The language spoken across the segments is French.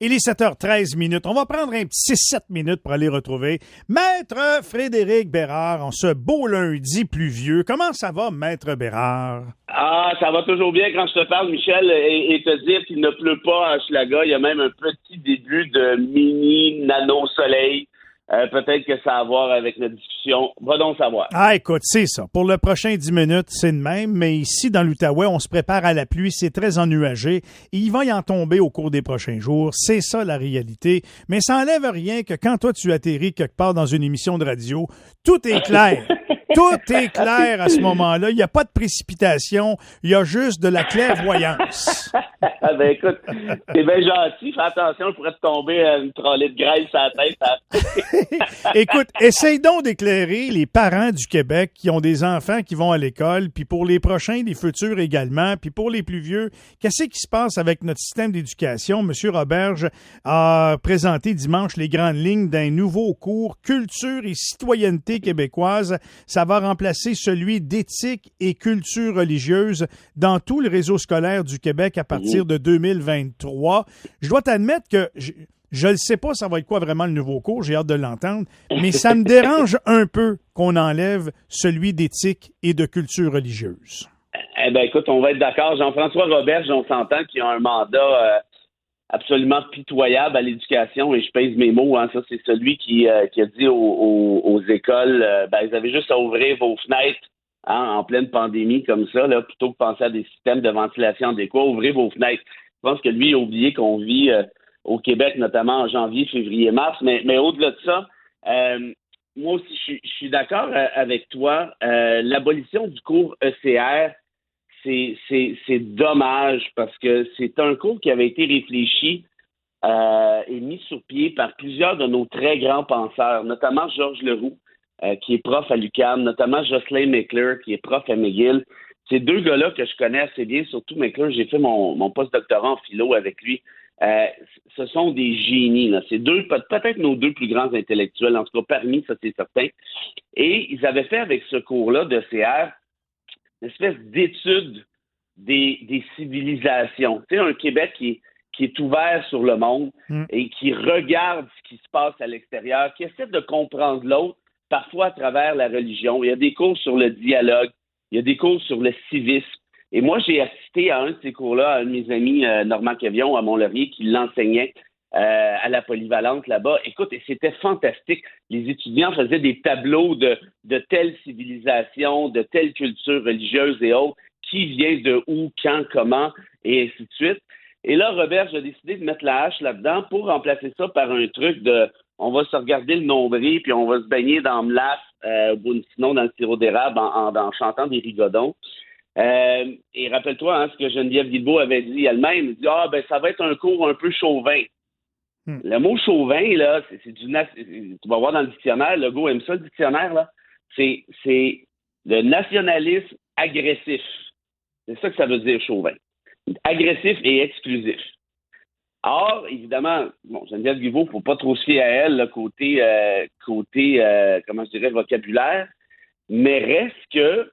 Il est 7h13 minutes. On va prendre un petit 6-7 minutes pour aller retrouver Maître Frédéric Bérard en ce beau lundi pluvieux. Comment ça va, Maître Bérard? Ah, ça va toujours bien quand je te parle, Michel, et te dire qu'il ne pleut pas à Hochelaga. Il y a même un petit début de mini nano-soleil. Peut-être que ça a à voir avec notre discussion. Va donc savoir. Ah, écoute, c'est ça. Pour le prochain 10 minutes, c'est le même, mais ici, dans l'Outaouais, on se prépare à la pluie. C'est très ennuagé. Et il va y en tomber au cours des prochains jours. C'est ça, la réalité. Mais ça n'enlève rien que quand toi, tu atterris quelque part dans une émission de radio, tout est clair. Tout est clair à ce moment-là. Il n'y a pas de précipitation. Il y a juste de la clairvoyance. Ben écoute, c'est bien gentil. Fais attention, je pourrais te tomber une trolley de graisse à la tête. Écoute, essaye donc d'éclairer les parents du Québec qui ont des enfants qui vont à l'école, puis pour les prochains, les futurs également, puis pour les plus vieux, qu'est-ce qui se passe avec notre système d'éducation? Monsieur Roberge a présenté dimanche les grandes lignes d'un nouveau cours Culture et citoyenneté québécoise. Ça va remplacer celui d'éthique et culture religieuse dans tout le réseau scolaire du Québec à partir de 2023. Je dois t'admettre que je ne sais pas ça va être quoi vraiment le nouveau cours, j'ai hâte de l'entendre, mais ça me dérange un peu qu'on enlève celui d'éthique et de culture religieuse. Eh bien, écoute, on va être d'accord. Jean-François Roberge, on s'entend qu'il a un mandat absolument pitoyable à l'éducation, et je pèse mes mots, hein. Ça, c'est celui qui a dit aux écoles, ils avaient juste à ouvrir vos fenêtres, hein, en pleine pandémie comme ça, là, plutôt que penser à des systèmes de ventilation adéquats, ouvrez vos fenêtres. Je pense que lui, il a oublié qu'on vit au Québec, notamment en janvier, février, mars, mais au-delà de ça, moi aussi, je suis d'accord avec toi. L'abolition du cours ECR, c'est dommage parce que c'est un cours qui avait été réfléchi et mis sur pied par plusieurs de nos très grands penseurs, notamment Georges Leroux, qui est prof à l'UQAM, notamment Jocelyn Meckler, qui est prof à McGill. Ces deux gars-là que je connais assez bien, surtout Meckler, j'ai fait mon post-doctorat en philo avec lui. Ce sont des génies, là. C'est peut-être nos deux plus grands intellectuels, en tout cas parmi, ça c'est certain. Et ils avaient fait avec ce cours-là de CR une espèce d'étude des civilisations. Tu sais, un Québec qui est ouvert sur le monde et qui regarde ce qui se passe à l'extérieur, qui essaie de comprendre l'autre, parfois à travers la religion. Il y a des cours sur le dialogue, il y a des cours sur le civisme. Et moi, j'ai assisté à un de ces cours-là, à un de mes amis, Normand Quévillon, à Mont-Laurier, qui l'enseignait à la polyvalente là-bas. Écoute, et c'était fantastique. Les étudiants faisaient des tableaux de telle civilisation, de telle culture religieuse et autres, qui vient de où, quand, comment, et ainsi de suite. Et là, Robert, j'ai décidé de mettre la hache là-dedans pour remplacer ça par un truc de on va se regarder le nombril, puis on va se baigner dans Melasse, sinon dans le sirop d'érable, en chantant des rigodons. Et rappelle-toi ce que Geneviève Guilbeault avait dit elle-même. Elle dit ça va être un cours un peu chauvin. Le mot chauvin, là, c'est tu vas voir dans le dictionnaire, Legault aime ça, le dictionnaire, là. C'est le nationalisme agressif. C'est ça que ça veut dire, chauvin. Agressif et exclusif. Or, évidemment, Geneviève Guilbeault, il ne faut pas trop se fier à elle, là, côté comment je dirais, vocabulaire, mais reste que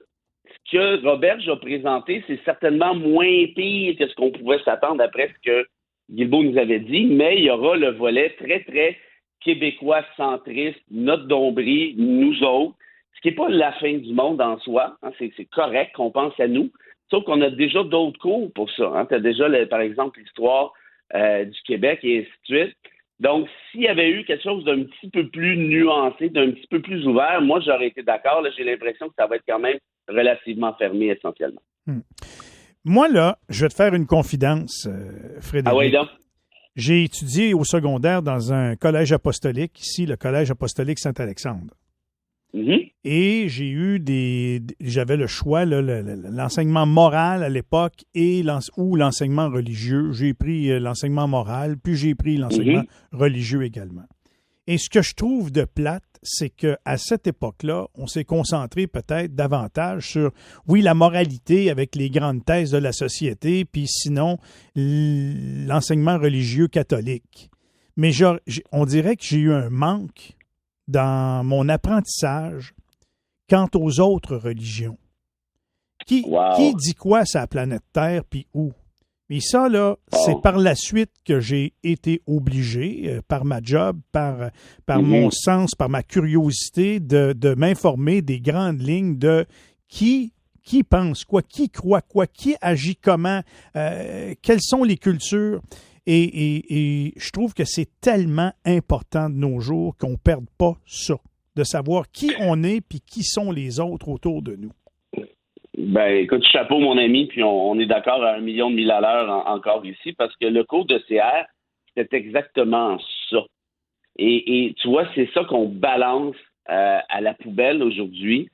ce que Roberge a présenté, c'est certainement moins pire que ce qu'on pouvait s'attendre après ce que Guilbeault nous avait dit, mais il y aura le volet très, très québécois centriste, notre nombril, nous autres, ce qui n'est pas la fin du monde en soi, hein, c'est correct qu'on pense à nous, sauf qu'on a déjà d'autres cours pour ça. Hein. Tu as déjà, par exemple, l'histoire du Québec et ainsi de suite. Donc, s'il y avait eu quelque chose d'un petit peu plus nuancé, d'un petit peu plus ouvert, moi, j'aurais été d'accord. Là, j'ai l'impression que ça va être quand même relativement fermé essentiellement. Moi, là, je vais te faire une confidence, Frédéric. Ah oui, donc? J'ai étudié au secondaire dans un collège apostolique, ici, le collège apostolique Saint-Alexandre. Mm-hmm. Et j'avais le choix, là, l'enseignement moral à l'époque ou l'enseignement religieux. J'ai pris l'enseignement moral, puis j'ai pris l'enseignement religieux également. Et ce que je trouve de plate, c'est qu'à cette époque-là, on s'est concentré peut-être davantage sur, oui, la moralité avec les grandes thèses de la société, puis sinon, l'enseignement religieux catholique. Mais on dirait que j'ai eu un manque dans mon apprentissage quant aux autres religions. Qui dit quoi sur la planète Terre, puis où? Mais ça, là, c'est par la suite que j'ai été obligé, par ma job, par mon sens, par ma curiosité, de m'informer des grandes lignes de qui pense quoi, qui croit quoi, qui agit comment, quelles sont les cultures. Et je trouve que c'est tellement important de nos jours qu'on ne perde pas ça, de savoir qui on est puis qui sont les autres autour de nous. Ben, écoute, chapeau, mon ami, puis on est d'accord à 1 million de milles à l'heure encore ici, parce que le cours de CR, c'est exactement ça. Et tu vois, c'est ça qu'on balance à la poubelle aujourd'hui.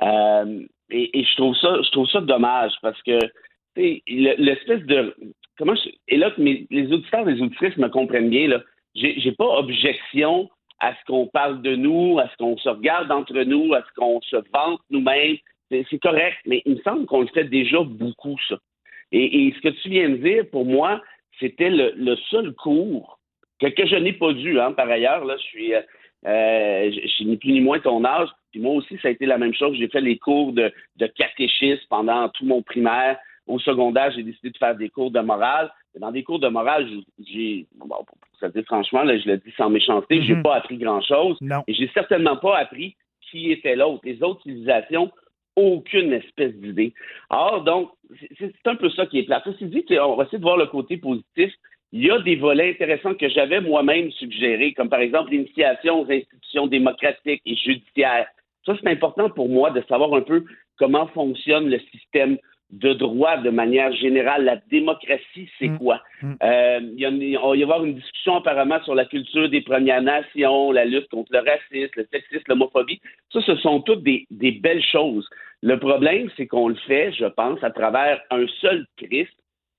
Et je trouve ça dommage, parce que l'espèce de... Et là, que les auditeurs et les auditrices me comprennent bien, là, j'ai pas objection à ce qu'on parle de nous, à ce qu'on se regarde entre nous, à ce qu'on se vante nous-mêmes. C'est correct, mais il me semble qu'on le fait déjà beaucoup, ça. Et ce que tu viens de dire, pour moi, c'était le seul cours que je n'ai pas dû, hein, par ailleurs. Là, je suis ni plus ni moins ton âge. Puis moi aussi, ça a été la même chose. J'ai fait les cours de catéchisme pendant tout mon primaire. Au secondaire, j'ai décidé de faire des cours de morale. Dans des cours de morale, pour ça dire franchement, là, je le dis sans méchanceté, j'ai pas appris grand-chose. Non. Et j'ai certainement pas appris qui était l'autre. Les autres civilisations, aucune espèce d'idée. Or, donc, c'est un peu ça qui est plat. Ceci dit, on va essayer de voir le côté positif. Il y a des volets intéressants que j'avais moi-même suggérés, comme par exemple l'initiation aux institutions démocratiques et judiciaires. Ça, c'est important pour moi de savoir un peu comment fonctionne le système de droit de manière générale. La démocratie, c'est quoi? Il va y avoir une discussion apparemment sur la culture des Premières Nations, la lutte contre le racisme, le sexisme, l'homophobie. Ça, ce sont toutes des belles choses. Le problème, c'est qu'on le fait, je pense, à travers un seul Christ,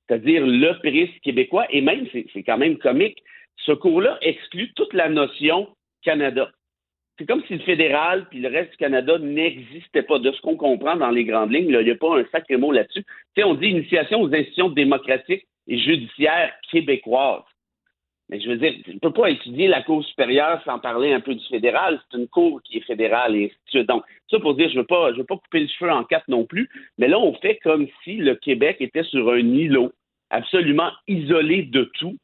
c'est-à-dire le Christ québécois, et même, c'est quand même comique, ce cours-là exclut toute la notion Canada. C'est comme si le fédéral puis le reste du Canada n'existait pas. De ce qu'on comprend dans les grandes lignes, il n'y a pas un sacré mot là-dessus. Tu sais, on dit initiation aux institutions démocratiques et judiciaires québécoises. Mais je veux dire, tu ne peux pas étudier la Cour supérieure sans parler un peu du fédéral. C'est une cour qui est fédérale et ainsi de suite. Donc, ça pour dire, je veux pas couper le cheveu en quatre non plus, mais là, on fait comme si le Québec était sur un îlot absolument isolé de tout,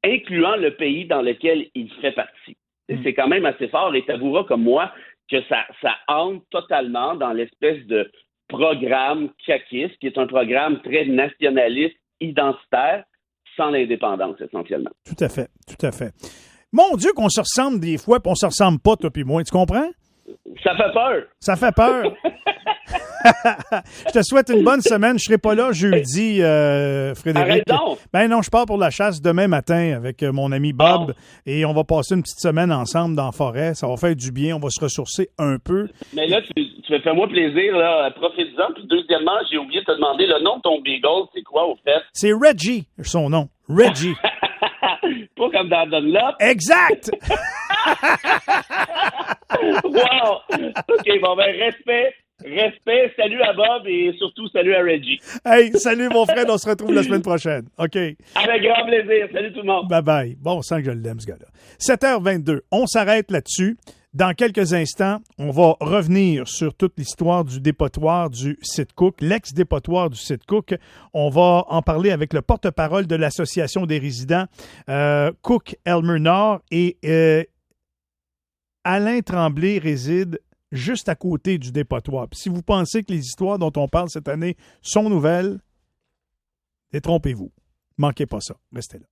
incluant le pays dans lequel il fait partie. C'est quand même assez fort, et tu avoueras comme moi que ça entre totalement dans l'espèce de programme caquiste, qui est un programme très nationaliste, identitaire, sans l'indépendance, essentiellement. Tout à fait, tout à fait. Mon Dieu, qu'on se ressemble des fois, puis on se ressemble pas, toi puis moi, tu comprends? Ça fait peur. Ça fait peur. Je te souhaite une bonne semaine. Je serai pas là jeudi, Frédéric. Arrête donc. Ben non, je pars pour la chasse demain matin avec mon ami Bob et on va passer une petite semaine ensemble dans la forêt. Ça va faire du bien. On va se ressourcer un peu. Mais là, tu me fais moi plaisir, là. Profite-en. Puis deuxièmement, j'ai oublié de te demander le nom de ton beagle. C'est quoi, au fait? C'est Reggie, son nom. Reggie. Pas comme dans Dunlop. Exact! Wow! OK, bon, ben, respect, salut à Bob et surtout salut à Reggie. Hey, salut mon frère, on se retrouve la semaine prochaine. OK. Avec grand plaisir. Salut tout le monde. Bye-bye. Bon, on sent que je l'aime, ce gars-là. 7h22, on s'arrête là-dessus. Dans quelques instants, on va revenir sur toute l'histoire du dépotoir du site Cook, l'ex-dépotoir du site Cook. On va en parler avec le porte-parole de l'Association des résidents Cook-Elmer-Nord et Alain Tremblay réside juste à côté du dépotoir. Puis si vous pensez que les histoires dont on parle cette année sont nouvelles, détrompez-vous. Manquez pas ça. Restez là.